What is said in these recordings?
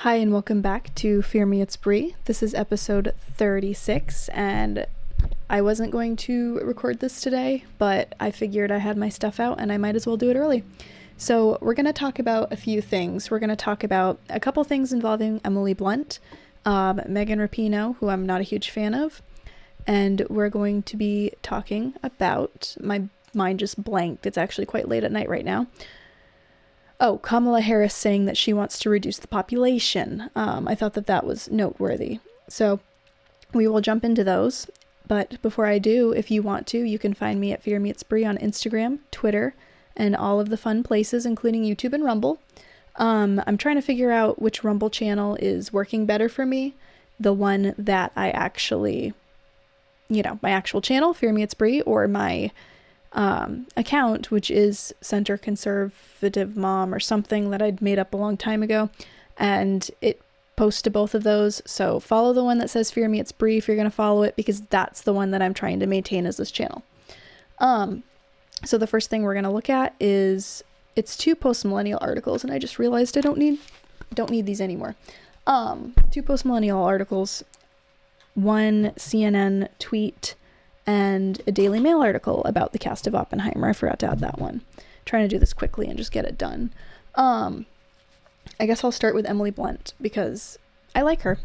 Hi and welcome back to Fear Me It's Brie. This is episode 36 and I wasn't going to record this today, but I figured I had my stuff out and I might as well do it early. So we're going to talk about a few things. We're going to talk about a couple things involving Emily Blunt, Megan Rapinoe, who I'm not a huge fan of, and we're going to be talking about, my mind just blanked, it's actually quite late at night right now. Oh, Kamala Harris saying that she wants to reduce the population. I thought that was noteworthy. So we will jump into those. But before I do, if you want to, you can find me at fearmeitsbre on Instagram, Twitter, and all of the fun places, including YouTube and Rumble. I'm trying to figure out which Rumble channel is working better for me. The one that I actually, my actual channel, Fear Me It's Brie, or my account, which is Center Conservative Mom or something that I'd made up a long time ago, and it posts to both of those. So follow the one that says Fear Me It's Brie if you're going to follow it, because that's the one that I'm trying to maintain as this channel. So the first thing we're going to look at is, it's two post-millennial articles, and I just realized I don't need these anymore. Two post-millennial articles, one CNN tweet and a Daily Mail article about the cast of Oppenheimer. I forgot to add that one. Trying to do this quickly and just get it done. I guess I'll start with Emily Blunt because I like her.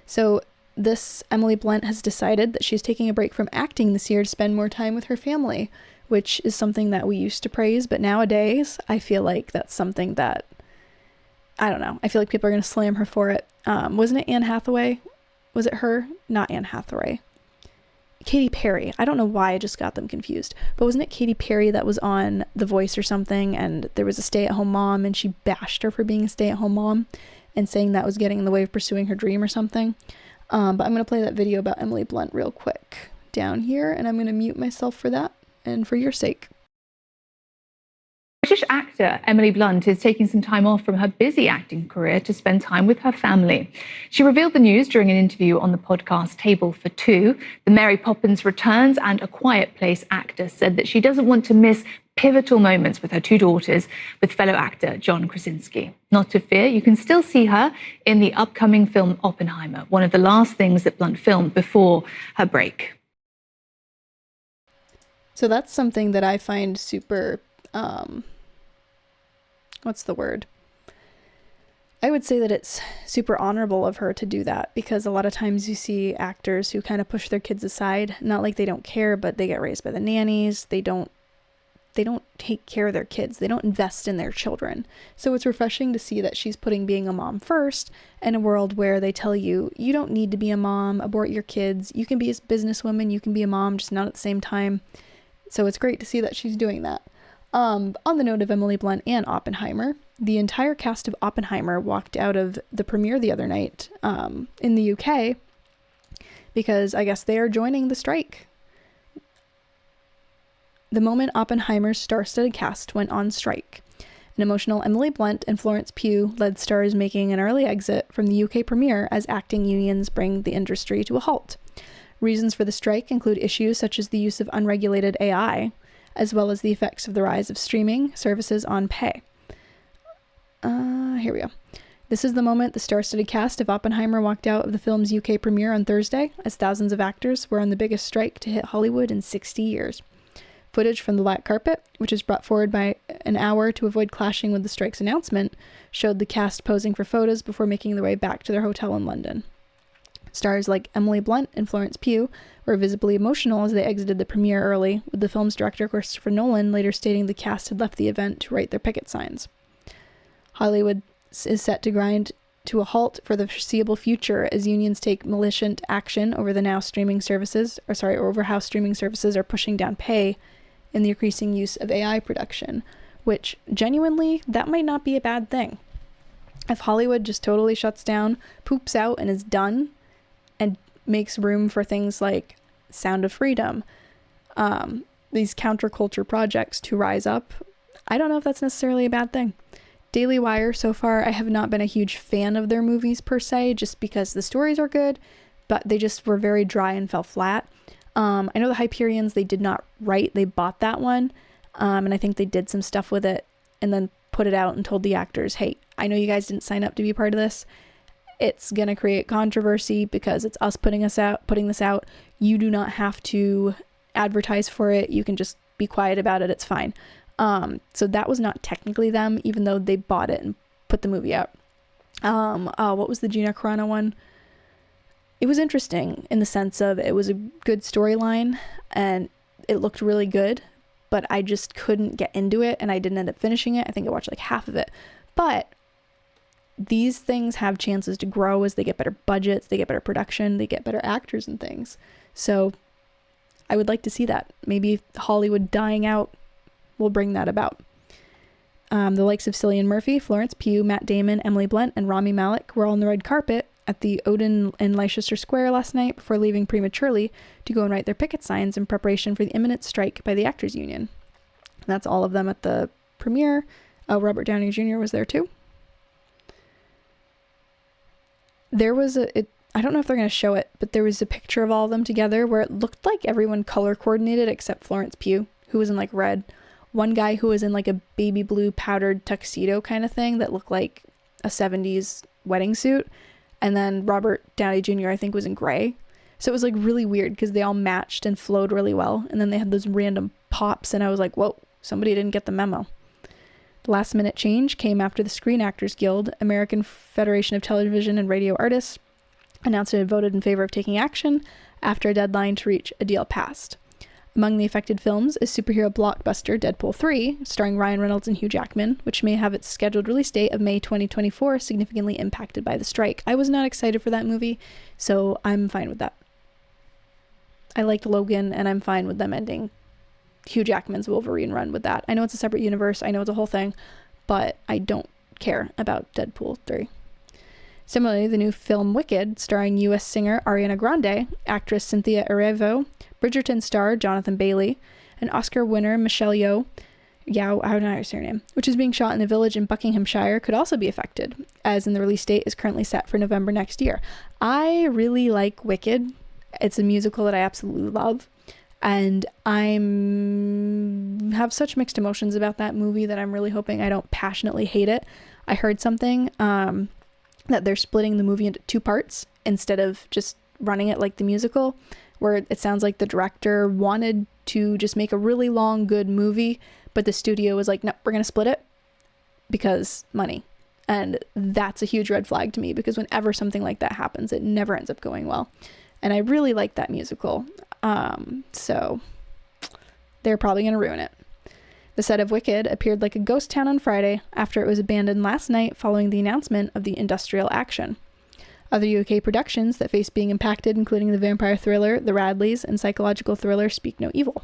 So this Emily Blunt has decided that she's taking a break from acting this year to spend more time with her family, which is something that we used to praise, but nowadays I feel like that's something that, I don't know, I feel like people are going to slam her for it. Wasn't it Anne Hathaway? Was it her? Not Anne Hathaway. Katy Perry. I don't know why I just got them confused, but wasn't it Katy Perry that was on The Voice or something, and there was a stay-at-home mom and she bashed her for being a stay-at-home mom and saying that was getting in the way of pursuing her dream or something. But I'm going to play that video about Emily Blunt real quick down here, and I'm going to mute myself for that and for your sake. British actor Emily Blunt is taking some time off from her busy acting career to spend time with her family. She revealed the news during an interview on the podcast Table for Two. The Mary Poppins Returns and A Quiet Place actor said that she doesn't want to miss pivotal moments with her two daughters, with fellow actor John Krasinski. Not to fear, you can still see her in the upcoming film Oppenheimer, one of the last things that Blunt filmed before her break. So that's something that I find super, what's the word? I would say that it's super honorable of her to do that, because a lot of times you see actors who kind of push their kids aside, not like they don't care, but they get raised by the nannies. They don't take care of their kids. They don't invest in their children. So it's refreshing to see that she's putting being a mom first in a world where they tell you, you don't need to be a mom, abort your kids. You can be a businesswoman, you can be a mom, just not at the same time. So it's great to see that she's doing that. On the note of Emily Blunt and Oppenheimer, the entire cast of Oppenheimer walked out of the premiere the other night in the UK because I guess they are joining the strike. The moment Oppenheimer's star-studded cast went on strike, an emotional Emily Blunt and Florence Pugh led stars making an early exit from the UK premiere as acting unions bring the industry to a halt. Reasons for the strike include issues such as the use of unregulated AI, as well as the effects of the rise of streaming services on pay. Here we go. This is the moment the star-studded cast of Oppenheimer walked out of the film's UK premiere on Thursday, as thousands of actors were on the biggest strike to hit Hollywood in 60 years. Footage from the black carpet, which was brought forward by an hour to avoid clashing with the strike's announcement, showed the cast posing for photos before making their way back to their hotel in London. Stars like Emily Blunt and Florence Pugh were visibly emotional as they exited the premiere early, with the film's director Christopher Nolan later stating the cast had left the event to write their picket signs. Hollywood is set to grind to a halt for the foreseeable future as unions take militant action over how streaming services are pushing down pay and the increasing use of AI production, which genuinely, that might not be a bad thing. If Hollywood just totally shuts down, poops out, and is done, and makes room for things like Sound of Freedom, these counterculture projects to rise up, I don't know if that's necessarily a bad thing. Daily Wire, so far, I have not been a huge fan of their movies per se, just because the stories are good, but they just were very dry and fell flat. I know the Hyperions, they did not write, they bought that one, and I think they did some stuff with it, and then put it out and told the actors, hey, I know you guys didn't sign up to be part of this. It's going to create controversy because it's us putting this out. You do not have to advertise for it. You can just be quiet about it. It's fine. So that was not technically them, even though they bought it and put the movie out. What was the Gina Carano one? It was interesting in the sense of it was a good storyline and it looked really good, but I just couldn't get into it and I didn't end up finishing it. I think I watched like half of it. But these things have chances to grow as they get better budgets, they get better production, they get better actors and things. So I would like to see that. Maybe Hollywood dying out will bring that about. The likes of Cillian Murphy, Florence Pugh, Matt Damon, Emily Blunt, and Rami Malek were on the red carpet at the Odeon in Leicester Square last night before leaving prematurely to go and write their picket signs in preparation for the imminent strike by the Actors Union. And that's all of them at the premiere. Robert Downey Jr. was there too. There was I don't know if they're going to show it, but there was a picture of all of them together where it looked like everyone color coordinated except Florence Pugh, who was in like red. One guy who was in like a baby blue powdered tuxedo kind of thing that looked like a 70s wedding suit. And then Robert Downey Jr. I think was in gray. So it was like really weird because they all matched and flowed really well. And then they had those random pops and I was like, whoa, somebody didn't get the memo. The last minute change came after the Screen Actors Guild, American Federation of Television and Radio Artists, announced it had voted in favor of taking action after a deadline to reach a deal passed. Among the affected films is superhero blockbuster Deadpool 3, starring Ryan Reynolds and Hugh Jackman, which may have its scheduled release date of May 2024 significantly impacted by the strike. I was not excited for that movie, so I'm fine with that. I liked Logan, and I'm fine with them ending Hugh Jackman's Wolverine run with that. I know it's a separate universe, I know it's a whole thing, but I don't care about Deadpool 3. Similarly, the new film Wicked, starring U.S. singer Ariana Grande, actress Cynthia Erivo, Bridgerton star Jonathan Bailey, and Oscar winner Michelle Yeoh, I don't know how to say her name, which is being shot in a village in Buckinghamshire, could also be affected, as in the release date is currently set for November next year. I really like Wicked. It's a musical that I absolutely love. And have such mixed emotions about that movie that I'm really hoping I don't passionately hate it. I heard something that they're splitting the movie into 2 parts instead of just running it like the musical, where it sounds like the director wanted to just make a really long, good movie, but the studio was like, no, we're going to split it because money. And that's a huge red flag to me because whenever something like that happens, it never ends up going well. And I really like that musical. So they're probably going to ruin it. The set of Wicked appeared like a ghost town on Friday after it was abandoned last night following the announcement of the industrial action. Other UK productions that face being impacted, including the vampire thriller The Radleys and psychological thriller Speak No Evil.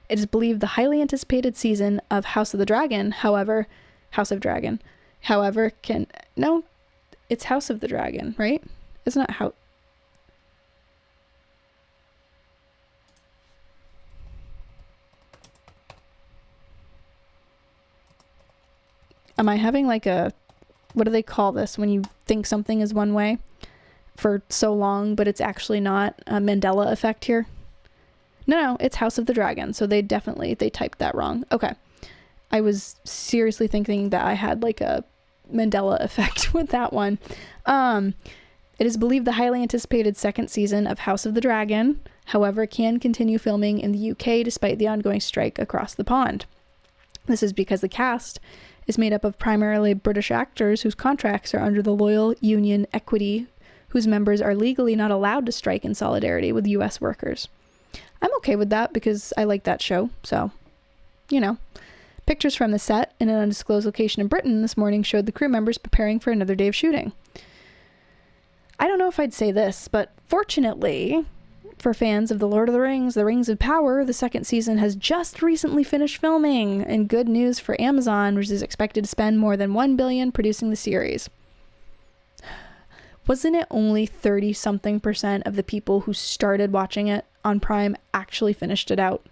It is believed the highly anticipated season of House of the Dragon, however, it's House of the Dragon, right? It's not how. Am I having like what do they call this when you think something is one way for so long, but it's actually not? A Mandela effect here? No, it's House of the Dragon. So they typed that wrong. Okay. I was seriously thinking that I had like a Mandela effect with that one. It is believed the highly anticipated second season of House of the Dragon, however, can continue filming in the UK despite the ongoing strike across the pond. This is because the cast is made up of primarily British actors whose contracts are under the Loyal Union Equity, whose members are legally not allowed to strike in solidarity with US workers. I'm okay with that because I like that show, so, Pictures from the set in an undisclosed location in Britain this morning showed the crew members preparing for another day of shooting. I don't know if I'd say this, but fortunately, for fans of The Lord of the Rings, The Rings of Power, the second season has just recently finished filming, and good news for Amazon, which is expected to spend more than $1 billion producing the series. Wasn't it only 30-something% of the people who started watching it on Prime actually finished it out?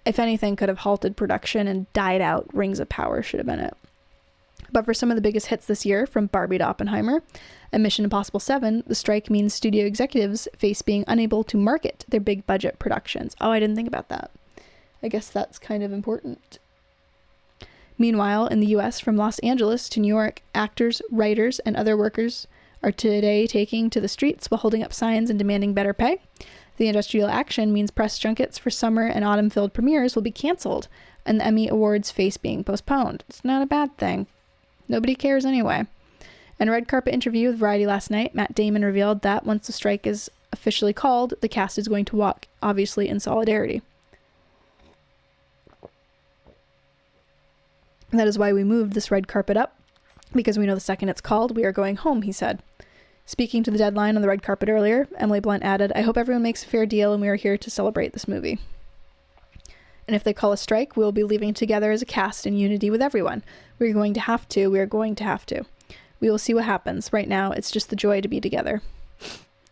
If anything could have halted production and died out, Rings of Power should have been it. But for some of the biggest hits this year, from Barbie to Oppenheimer and Mission Impossible 7, the strike means studio executives face being unable to market their big budget productions. Oh, I didn't think about that. I guess that's kind of important. Meanwhile, in the US, from Los Angeles to New York, actors, writers, and other workers are today taking to the streets while holding up signs and demanding better pay. The industrial action means press junkets for summer and autumn-filled premieres will be canceled, and the Emmy Awards face being postponed. It's not a bad thing. Nobody cares anyway. In a red carpet interview with Variety last night, Matt Damon revealed that once the strike is officially called, the cast is going to walk, obviously in solidarity. And that is why we moved this red carpet up, because we know the second it's called, we are going home, he said. Speaking to the deadline on the red carpet earlier, Emily Blunt added, "I hope everyone makes a fair deal and we are here to celebrate this movie. And if they call a strike, we will be leaving together as a cast in unity with everyone. We are going to have to. We are going to have to. We will see what happens. Right now, it's just the joy to be together."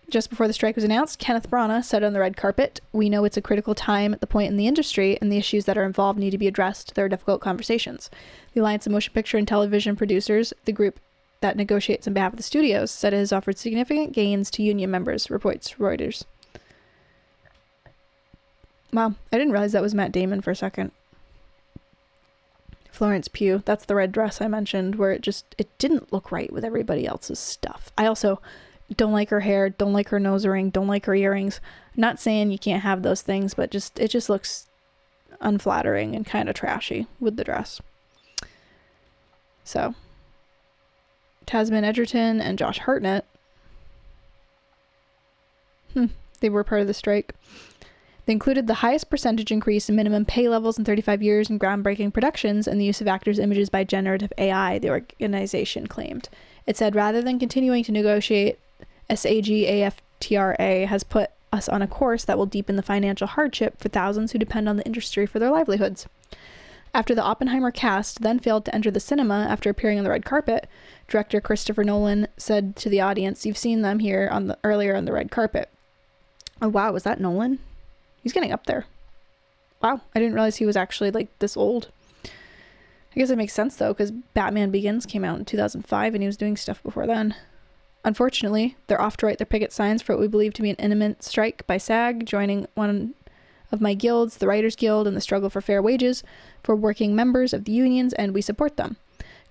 Just before the strike was announced, Kenneth Branagh said on the red carpet, "We know it's a critical time at the point in the industry, and the issues that are involved need to be addressed. There are difficult conversations. The Alliance of Motion Picture and Television Producers, the group that negotiates on behalf of the studios, said it has offered significant gains to union members," reports Reuters. Wow, I didn't realize that was Matt Damon for a second. Florence Pugh, that's the red dress I mentioned, where it didn't look right with everybody else's stuff. I also don't like her hair, don't like her nose ring, don't like her earrings. Not saying you can't have those things, but it just looks unflattering and kind of trashy with the dress. So, Tasman Edgerton and Josh Hartnett, they were part of the strike. They included the highest percentage increase in minimum pay levels in 35 years in groundbreaking productions and the use of actors' images by generative AI, the organization claimed. It said, rather than continuing to negotiate, SAG-AFTRA has put us on a course that will deepen the financial hardship for thousands who depend on the industry for their livelihoods. After the Oppenheimer cast then failed to enter the cinema after appearing on the red carpet, director Christopher Nolan said to the audience, "You've seen them here earlier on the red carpet." Oh wow, was that Nolan? He's getting up there. Wow, I didn't realize he was actually like this old. I guess it makes sense though, because Batman Begins came out in 2005 and he was doing stuff before then. Unfortunately, they're off to write their picket signs for what we believe to be an imminent strike by SAG, joining one of my guilds, the Writers Guild, in the struggle for fair wages for working members of the unions, and we support them.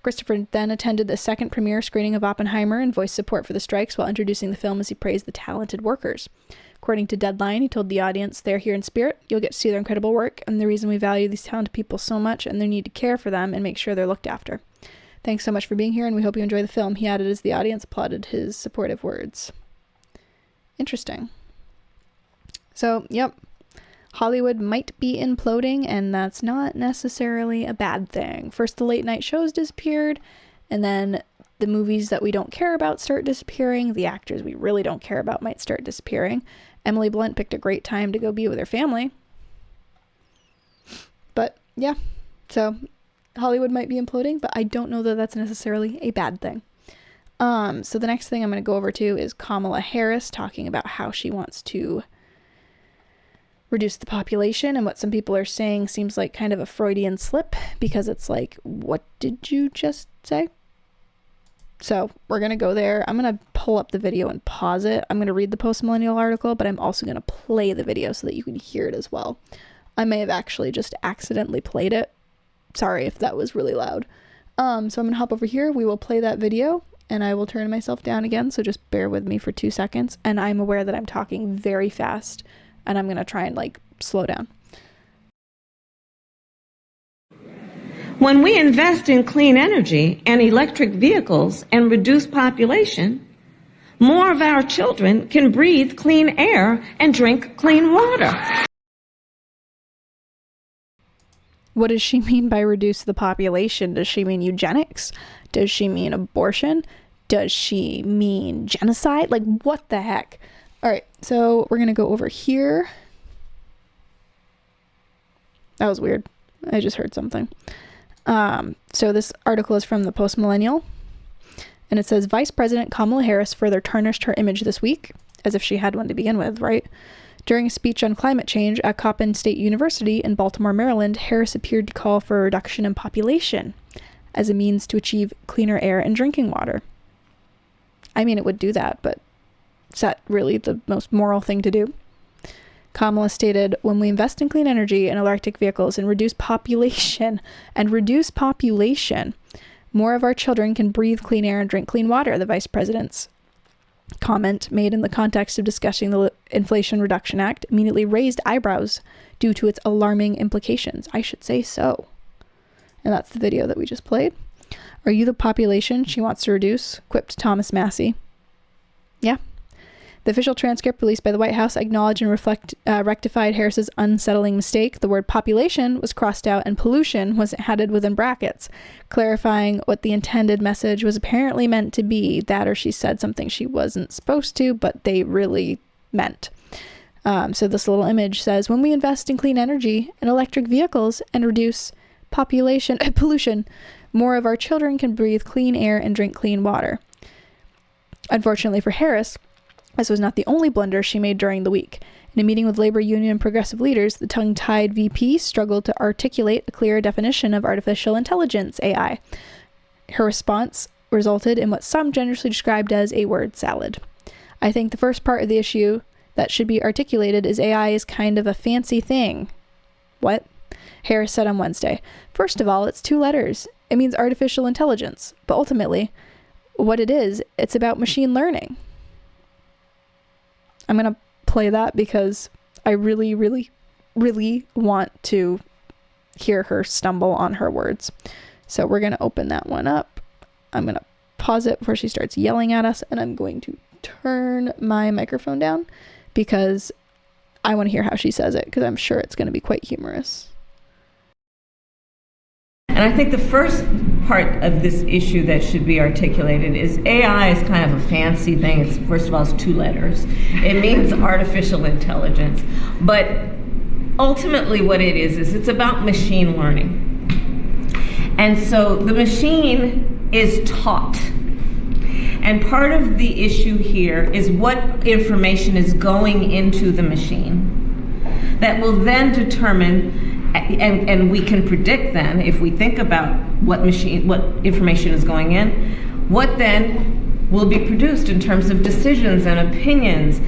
Christopher then attended the second premiere screening of Oppenheimer and voiced support for the strikes while introducing the film as he praised the talented workers. According to Deadline, he told the audience, "They're here in spirit. You'll get to see their incredible work and the reason we value these talented people so much and their need to care for them and make sure they're looked after. Thanks so much for being here and we hope you enjoy the film," he added as the audience applauded his supportive words. Interesting. So, yep. Hollywood might be imploding, and that's not necessarily a bad thing. First, the late night shows disappeared, and then the movies that we don't care about start disappearing. The actors we really don't care about might start disappearing. Emily Blunt picked a great time to go be with her family. But yeah, so Hollywood might be imploding, but I don't know that that's necessarily a bad thing. So the next thing I'm going to go over to is Kamala Harris talking about how she wants to reduce the population, and what some people are saying seems like kind of a Freudian slip, because it's like, what did you just say? So we're going to go there. I'm going to pull up the video and pause it. I'm going to read the Post-Millennial article, but I'm also going to play the video so that you can hear it as well. I may have actually just accidentally played it. Sorry if that was really loud. So I'm going to hop over here. We will play that video and I will turn myself down again. So just bear with me for 2 seconds. And I'm aware that I'm talking very fast and I'm going to try and slow down. When we invest in clean energy and electric vehicles and reduce population, more of our children can breathe clean air and drink clean water. What does she mean by reduce the population? Does she mean eugenics? Does she mean abortion? Does she mean genocide? What the heck? All right, so we're going to go over here. That was weird. I just heard something. So this article is from the Post-Millennial, and it says, Vice President Kamala Harris further tarnished her image this week, as if she had one to begin with, right? During a speech on climate change at Coppin State University in Baltimore, Maryland, Harris appeared to call for a reduction in population as a means to achieve cleaner air and drinking water. I mean, it would do that, but is that really the most moral thing to do? Kamala stated, when we invest in clean energy and electric vehicles and reduce population, more of our children can breathe clean air and drink clean water, the vice president's comment, made in the context of discussing the Inflation Reduction Act, immediately raised eyebrows due to its alarming implications. I should say so. And that's the video that we just played. Are you the population she wants to reduce? Quipped Thomas Massey. Yeah. The official transcript released by the White House acknowledged and rectified Harris's unsettling mistake. The word population was crossed out and pollution was added within brackets, clarifying what the intended message was apparently meant to be. That, or she said something she wasn't supposed to, but they really meant. So this little image says, when we invest in clean energy and electric vehicles and reduce pollution, more of our children can breathe clean air and drink clean water. Unfortunately for Harris, this was not the only blunder she made during the week. In a meeting with labor union and progressive leaders, the tongue-tied VP struggled to articulate a clear definition of artificial intelligence, AI. Her response resulted in what some generously described as a word salad. I think the first part of the issue that should be articulated is AI is kind of a fancy thing. What? Harris said on Wednesday. First of all, it's 2 letters. It means artificial intelligence. But ultimately, what it is, it's about machine learning. I'm going to play that because I really, really, really want to hear her stumble on her words. So we're going to open that one up. I'm going to pause it before she starts yelling at us, and I'm going to turn my microphone down because I want to hear how she says it, because I'm sure it's going to be quite humorous. And I think the first part of this issue that should be articulated is AI is kind of a fancy thing. It's, first of all, it's 2 letters. It means artificial intelligence. But ultimately what it is it's about machine learning. And so the machine is taught. And part of the issue here is what information is going into the machine that will then determine, and we can predict then, if we think about what information is going in, what then will be produced in terms of decisions and opinions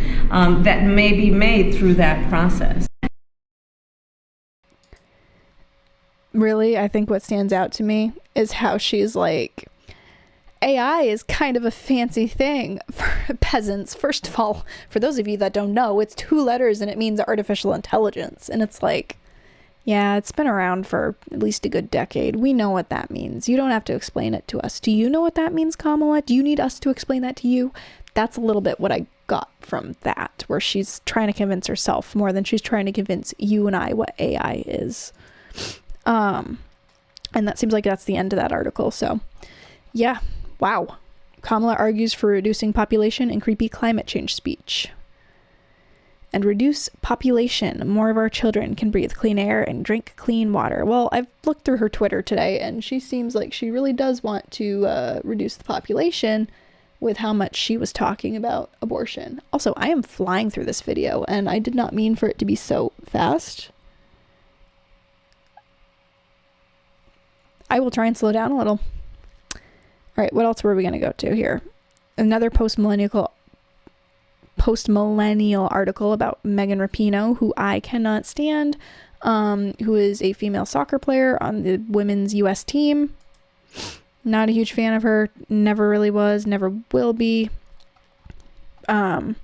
that may be made through that process. Really, I think what stands out to me is how she's like, AI is kind of a fancy thing for peasants. First of all, for those of you that don't know, it's 2 letters and it means artificial intelligence. And it's like, yeah, it's been around for at least a good decade. We know what that means. You don't have to explain it to us. Do you know what that means, Kamala? Do you need us to explain that to you? That's a little bit what I got from that, where she's trying to convince herself more than she's trying to convince you and I what AI is. And that seems like that's the end of that article. So, yeah. Wow. Kamala argues for reducing population in creepy climate change speech. And reduce population. More of our children can breathe clean air and drink clean water. Well, I've looked through her Twitter today, and she seems like she really does want to reduce the population with how much she was talking about abortion. Also, I am flying through this video, and I did not mean for it to be so fast. I will try and slow down a little. All right, what else were we going to go to here? Another post-millennial article about Megan Rapinoe, who I cannot stand, who is a female soccer player on the women's U.S. team. Not a huge fan of her. Never really was. Never will be. In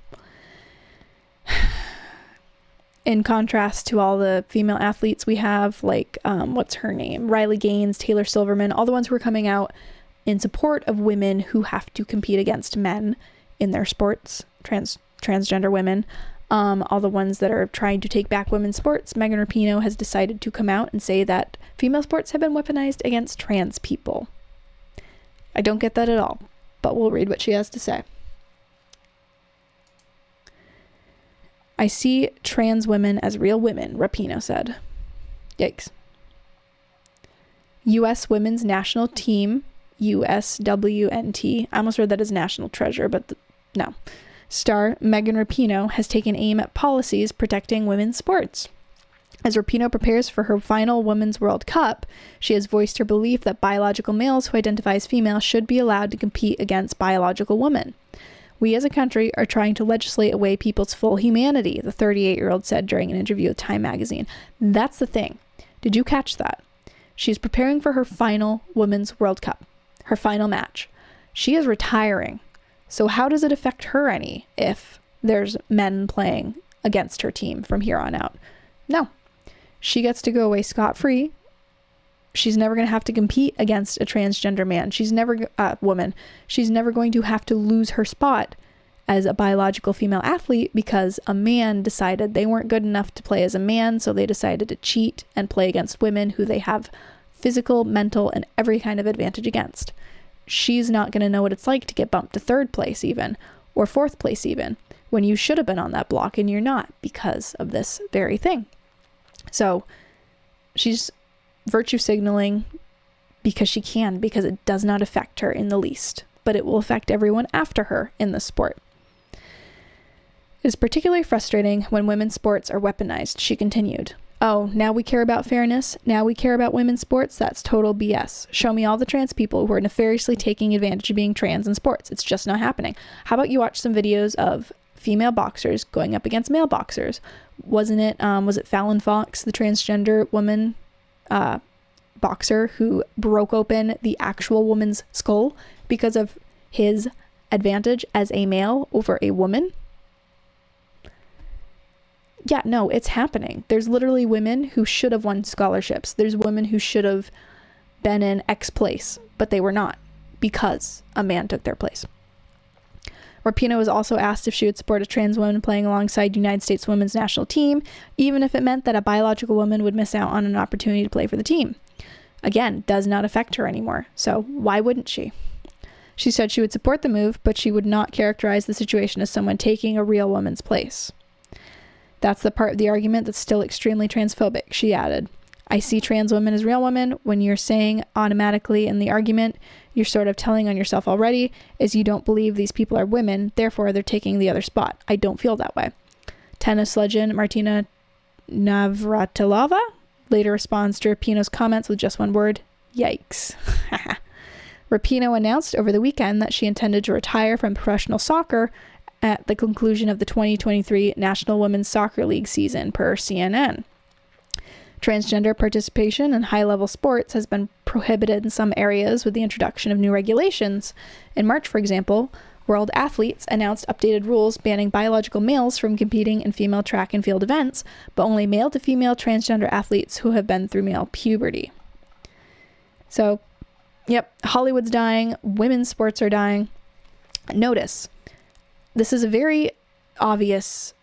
contrast to all the female athletes we have, like, what's her name? Riley Gaines, Taylor Silverman, all the ones who are coming out in support of women who have to compete against men in their sports, transgender women, all the ones that are trying to take back women's sports. Megan Rapinoe has decided to come out and say that female sports have been weaponized against trans people. I don't get that at all, but we'll read what she has to say. I see trans women as real women, Rapinoe said. Yikes. U.S. Women's National Team, USWNT. I almost read that as National Treasure, but no. Star Megan Rapinoe has taken aim at policies protecting women's sports. As Rapinoe prepares for her final Women's World Cup, she has voiced her belief that biological males who identify as female should be allowed to compete against biological women. We as a country are trying to legislate away people's full humanity, the 38-year-old said during an interview with Time magazine. That's the thing. Did you catch that? She's preparing for her final Women's World Cup, her final match. She is retiring. So how does it affect her any if there's men playing against her team from here on out? No. She gets to go away scot-free. She's never going to have to compete against a transgender man. Woman. She's never going to have to lose her spot as a biological female athlete because a man decided they weren't good enough to play as a man, so they decided to cheat and play against women who they have physical, mental, and every kind of advantage against. She's not going to know what it's like to get bumped to 3rd place even, or 4th place even, when you should have been on that block and you're not because of this very thing. So she's virtue signaling because she can, because it does not affect her in the least, but it will affect everyone after her in the sport. It is particularly frustrating when women's sports are weaponized, she continued. Oh, now we care about fairness? Now we care about women's sports? That's total BS. Show me all the trans people who are nefariously taking advantage of being trans in sports. It's just not happening. How about you watch some videos of female boxers going up against male boxers? Was it Fallon Fox, the transgender woman boxer who broke open the actual woman's skull because of his advantage as a male over a woman? Yeah, no, it's happening. There's literally women who should have won scholarships. There's women who should have been in X place, but they were not because a man took their place. Rapinoe was also asked if she would support a trans woman playing alongside United States women's national team, even if it meant that a biological woman would miss out on an opportunity to play for the team. Again, does not affect her anymore, so why wouldn't she? She said she would support the move, but she would not characterize the situation as someone taking a real woman's place. That's the part of the argument that's still extremely transphobic, she added. I see trans women as real women. When you're saying automatically in the argument, you're sort of telling on yourself already, is you don't believe these people are women, therefore they're taking the other spot. I don't feel that way. Tennis legend Martina Navratilova later responds to Rapinoe's comments with just one word, yikes. Rapinoe announced over the weekend that she intended to retire from professional soccer at the conclusion of the 2023 National Women's Soccer League season, per CNN. Transgender participation in high-level sports has been prohibited in some areas with the introduction of new regulations. In March, for example, World Athletes announced updated rules banning biological males from competing in female track and field events, but only male-to-female transgender athletes who have been through male puberty. So, yep, Hollywood's dying, women's sports are dying. Notice, this is a very obvious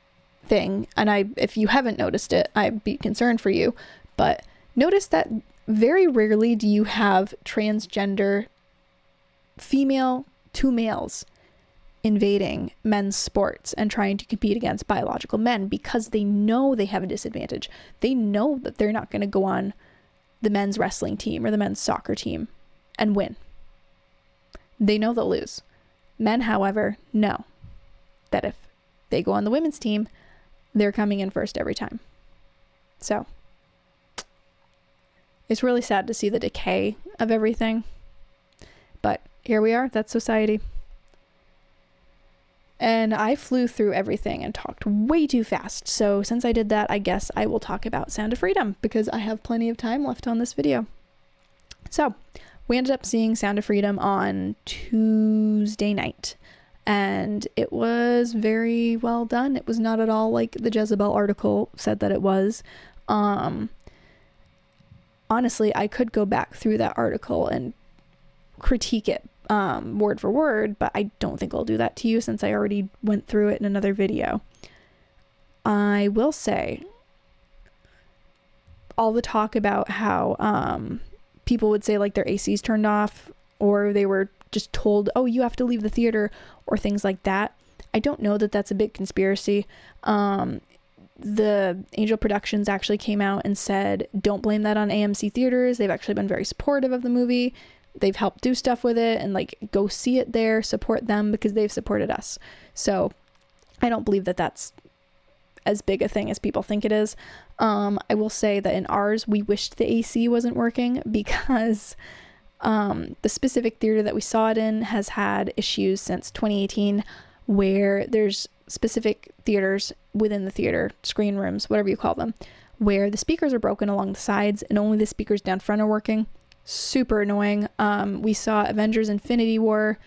thing, and if you haven't noticed it, I'd be concerned for you, but notice that very rarely do you have transgender female to males invading men's sports and trying to compete against biological men because they know they have a disadvantage. They know that they're not going to go on the men's wrestling team or the men's soccer team and win. They know they'll lose. Men, however, know that if they go on the women's team, they're coming in first every time. So it's really sad to see the decay of everything. But here we are. That's society. And I flew through everything and talked way too fast. So since I did that, I guess I will talk about Sound of Freedom because I have plenty of time left on this video. So we ended up seeing Sound of Freedom on Tuesday night. And it was very well done. It was not at all like the Jezebel article said that it was. Honestly, I could go back through that article and critique it word for word, but I don't think I'll do that to you since I already went through it in another video. I will say, all the talk about how people would say like their AC's turned off or they were just told, oh, you have to leave the theater or things like that. I don't know that that's a big conspiracy. The Angel Productions actually came out and said, don't blame that on AMC theaters. They've actually been very supportive of the movie. They've helped do stuff with it and like go see it there, support them because they've supported us. So I don't believe that that's as big a thing as people think it is. I will say that in ours, we wished the AC wasn't working because the specific theater that we saw it in has had issues since 2018 where there's specific theaters within the theater, screen rooms, whatever you call them, where the speakers are broken along the sides and only the speakers down front are working. Super annoying. We saw Avengers Infinity War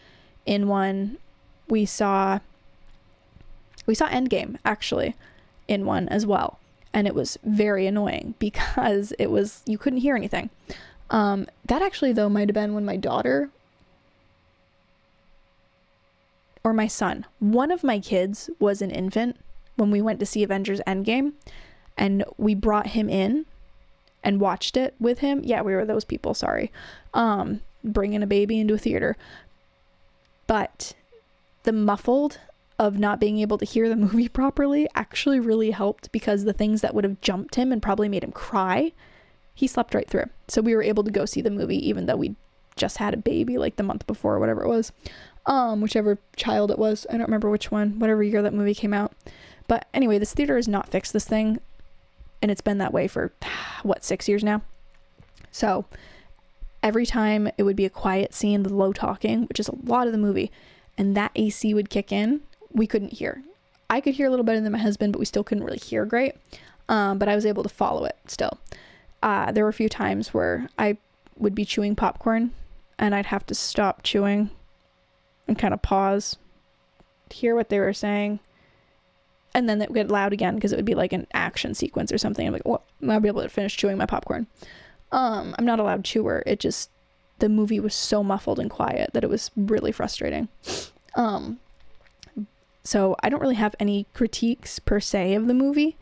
in one. We saw Endgame actually in one as well. And it was very annoying because you couldn't hear anything. That actually though might have been when my daughter or my son, one of my kids was an infant when we went to see Avengers Endgame, and we brought him in and watched it with him. Yeah, we were those people, sorry. Bringing a baby into a theater. But the muffled of not being able to hear the movie properly actually really helped, because the things that would have jumped him and probably made him cry, he slept right through. So we were able to go see the movie even though we just had a baby like the month before or whatever it was. Whichever child it was. I don't remember which one, whatever year that movie came out. But anyway, this theater has not fixed this thing, and it's been that way for 6 years now. So every time it would be a quiet scene with low talking, which is a lot of the movie, and that AC would kick in, we couldn't hear. I could hear a little better than my husband, but we still couldn't really hear great. But I was able to follow it still. There were a few times where I would be chewing popcorn and I'd have to stop chewing and kind of pause to hear what they were saying. And then it would get loud again because it would be like an action sequence or something. I'm like, well, I'll be able to finish chewing my popcorn. I'm not a loud chewer. The movie was so muffled and quiet that it was really frustrating. So I don't really have any critiques per se of the movie,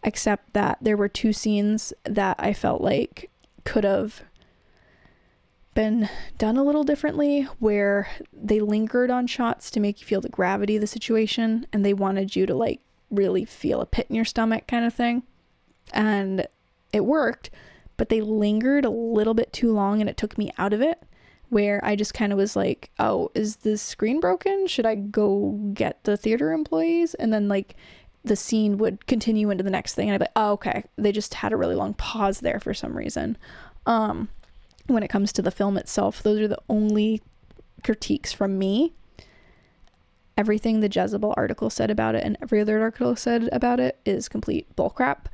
except that there were 2 scenes that I felt like could have been done a little differently, where they lingered on shots to make you feel the gravity of the situation, and they wanted you to like really feel a pit in your stomach kind of thing. And it worked, but they lingered a little bit too long and it took me out of it, where I just kind of was like, oh, is the screen broken? Should I go get the theater employees? And then like the scene would continue into the next thing and I'd be like, oh, okay. They just had a really long pause there for some reason. When it comes to the film itself, those are the only critiques from me. Everything the Jezebel article said about it and every other article said about it is complete bullcrap.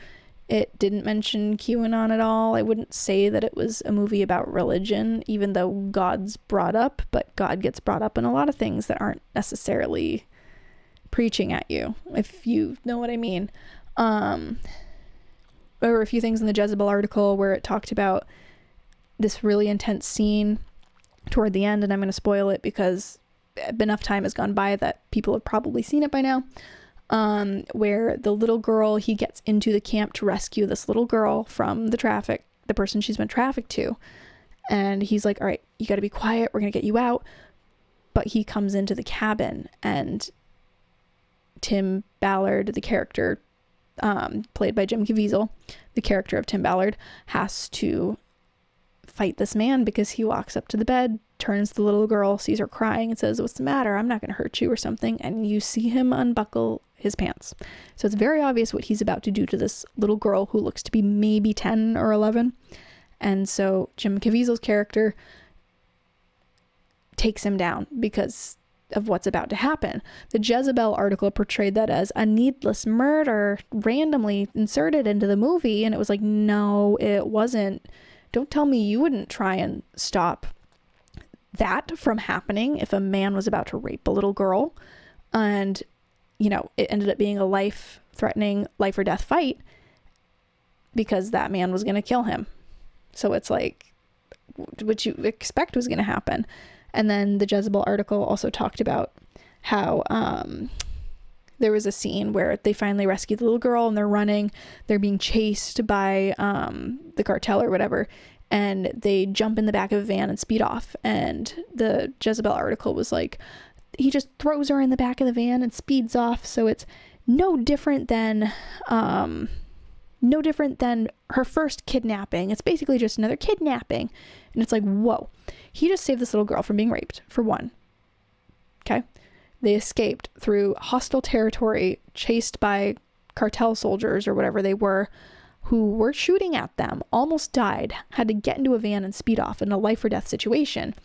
It didn't mention QAnon at all. I wouldn't say that it was a movie about religion, even though God's brought up, but God gets brought up in a lot of things that aren't necessarily preaching at you, if you know what I mean. There were a few things in the Jezebel article where it talked about this really intense scene toward the end, and I'm going to spoil it because enough time has gone by that people have probably seen it by now, where the little girl, he gets into the camp to rescue this little girl from the person she's been trafficked to, and he's like, all right, you got to be quiet, we're going to get you out. But he comes into the cabin, and Tim Ballard, the character played by Jim Caviezel, the character of Tim Ballard, has to fight this man because he walks up to the bed, turns to the little girl, sees her crying, and says, what's the matter? I'm not going to hurt you or something. And you see him unbuckle his pants. So it's very obvious what he's about to do to this little girl who looks to be maybe 10 or 11. And so Jim Caviezel's character takes him down because of what's about to happen. The Jezebel article portrayed that as a needless murder randomly inserted into the movie, and it was like, no, it wasn't. Don't tell me you wouldn't try and stop that from happening if a man was about to rape a little girl. And, you know, it ended up being a life-threatening, life or death fight because that man was going to kill him. So it's like, what you expect was going to happen. And then the Jezebel article also talked about how there was a scene where they finally rescue the little girl and they're running. They're being chased by the cartel or whatever. And they jump in the back of a van and speed off. And the Jezebel article was like, he just throws her in the back of the van and speeds off. So it's no different than her first kidnapping. It's basically just another kidnapping. And it's like, whoa, he just saved this little girl from being raped, for one. Okay. They escaped through hostile territory, chased by cartel soldiers or whatever they were, who were shooting at them, almost died, had to get into a van and speed off in a life or death situation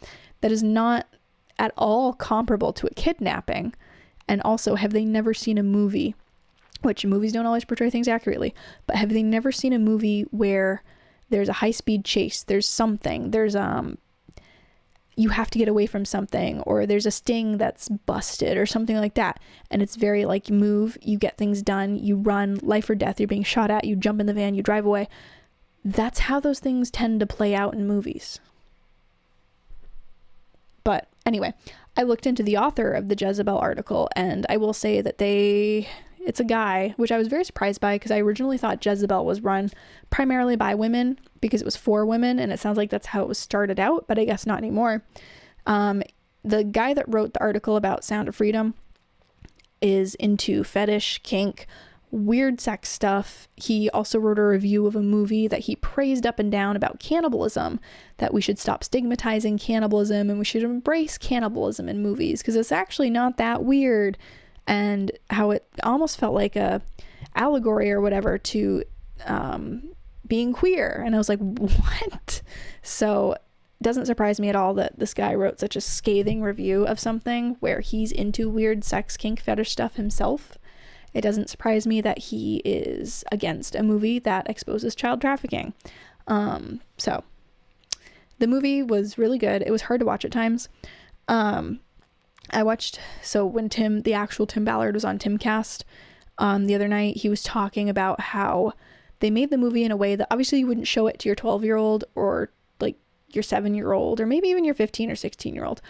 that is not at all comparable to a kidnapping. And also, have they never seen a movie, which movies don't always portray things accurately, but have they never seen a movie where there's a high-speed chase, there's something, there's you have to get away from something, or there's a sting that's busted or something like that, and it's very like, you move, you get things done, you run, life or death, you're being shot at, you jump in the van, you drive away. That's how those things tend to play out in movies. But anyway, I looked into the author of the Jezebel article, and I will say that it's a guy, which I was very surprised by, because I originally thought Jezebel was run primarily by women because it was for women, and it sounds like that's how it was started out, but I guess not anymore. The guy that wrote the article about Sound of Freedom is into fetish, kink, weird sex stuff. He also wrote a review of a movie that he praised up and down about cannibalism, that we should stop stigmatizing cannibalism and we should embrace cannibalism in movies because it's actually not that weird, and how it almost felt like a allegory or whatever to being queer. And I was like, what? So it doesn't surprise me at all that this guy wrote such a scathing review of something where he's into weird sex, kink, fetish stuff himself. It doesn't surprise me that he is against a movie that exposes child trafficking. So the movie was really good. It was hard to watch at times. I watched, so when the actual Tim Ballard was on Timcast the other night, he was talking about how they made the movie in a way that obviously you wouldn't show it to your 12-year-old or like your 7-year-old or maybe even your 15 or 16-year-old,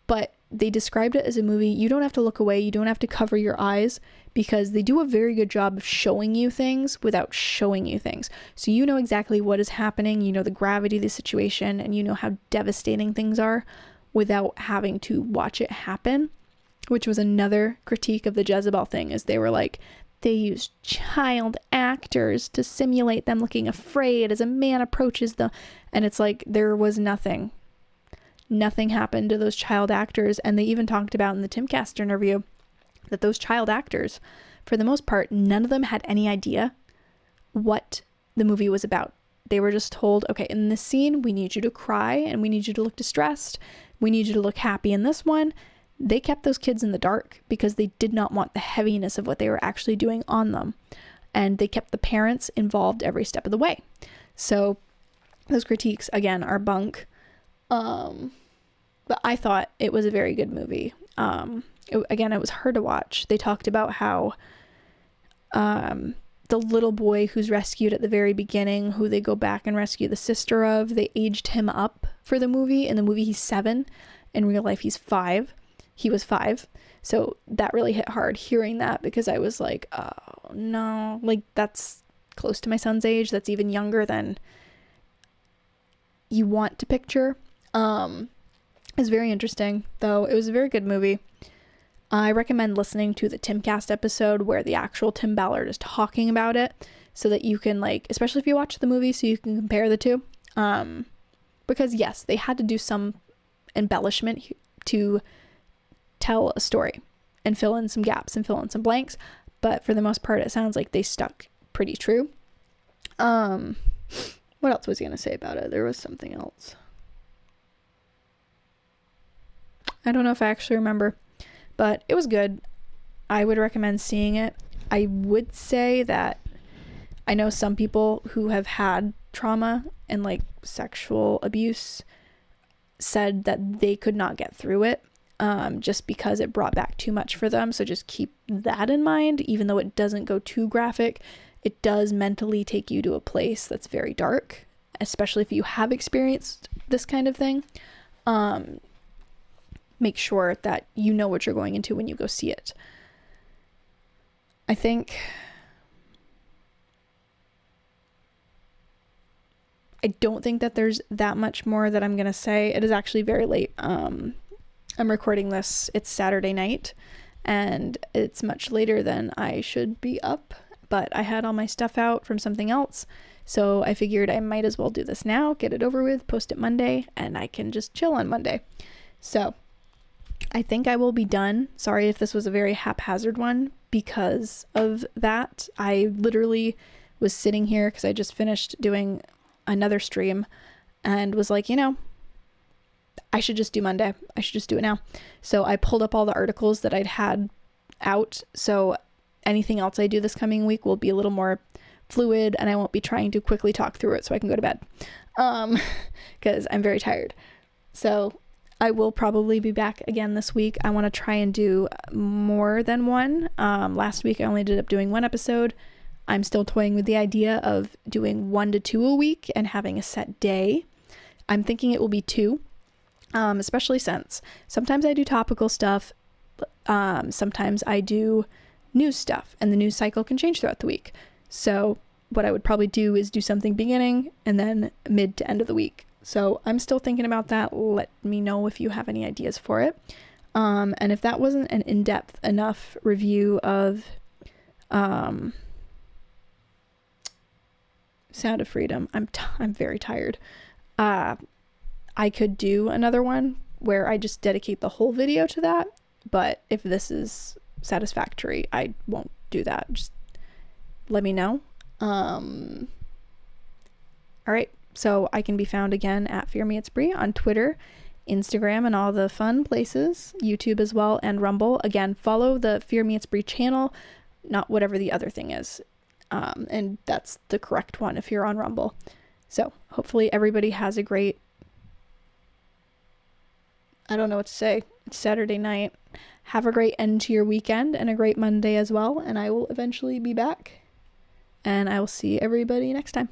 but they described it as a movie. You don't have to look away. You don't have to cover your eyes, because they do a very good job of showing you things without showing you things. So you know exactly what is happening. You know the gravity of the situation, and you know how devastating things are without having to watch it happen, which was another critique of the Jezebel thing, is they were like, they used child actors to simulate them looking afraid as a man approaches them. And it's like, there was nothing happened to those child actors. And they even talked about in the Timcast interview that those child actors, for the most part, none of them had any idea what the movie was about. They were just told, okay, in this scene, we need you to cry and we need you to look distressed. We need you to look happy in this one. They kept those kids in the dark because they did not want the heaviness of what they were actually doing on them. And they kept the parents involved every step of the way. So those critiques, again, are bunk. But I thought it was a very good movie. It was hard to watch. They talked about how the little boy who's rescued at the very beginning, who they go back and rescue the sister of, they aged him up for the movie. In the movie, he's 7. In real life, he's 5. He was 5. So that really hit hard hearing that, because I was like, oh no, like that's close to my son's age. That's even younger than you want to picture. It's very interesting, though. It was a very good movie. I recommend listening to the Timcast episode where the actual Tim Ballard is talking about it, so that you can, like, especially if you watch the movie, so you can compare the two. Because yes, they had to do some embellishment to tell a story and fill in some gaps and fill in some blanks, but for the most part, it sounds like they stuck pretty true. What else was I going to say about it? There was something else. I don't know if I actually remember, but it was good. I would recommend seeing it. I would say that I know some people who have had trauma and like sexual abuse said that they could not get through it, just because it brought back too much for them. So just keep that in mind. Even though it doesn't go too graphic, it does mentally take you to a place that's very dark, especially if you have experienced this kind of thing. Make sure that you know what you're going into when you go see it. I don't think that there's that much more that I'm going to say. It is actually very late. I'm recording this. It's Saturday night, and it's much later than I should be up, but I had all my stuff out from something else. So I figured I might as well do this now, get it over with, post it Monday, and I can just chill on Monday. So I think I will be done. Sorry if this was a very haphazard one because of that. I literally was sitting here because I just finished doing another stream and was like, I should just do Monday. I should just do it now. So I pulled up all the articles that I'd had out. So anything else I do this coming week will be a little more fluid, and I won't be trying to quickly talk through it so I can go to bed. Because I'm very tired. So I will probably be back again this week. I want to try and do more than one. Last week I only ended up doing one episode. I'm still toying with the idea of doing 1 to 2 a week and having a set day. I'm thinking it will be 2, especially since sometimes I do topical stuff. Sometimes I do news stuff, and the news cycle can change throughout the week. So what I would probably do is do something beginning and then mid to end of the week. So I'm still thinking about that. Let me know if you have any ideas for it. And if that wasn't an in-depth enough review of Sound of Freedom, I'm very tired. I could do another one where I just dedicate the whole video to that, but if this is satisfactory, I won't do that. Just let me know. All right, so I can be found again at fearmeitsbre on Twitter, Instagram, and all the fun places, YouTube as well, and Rumble. Again, follow the Fear Me It's Brie channel, not whatever the other thing is. And that's the correct one if you're on Rumble. So hopefully everybody has a great, I don't know what to say, it's Saturday night. Have a great end to your weekend and a great Monday as well. And I will eventually be back. And I will see everybody next time.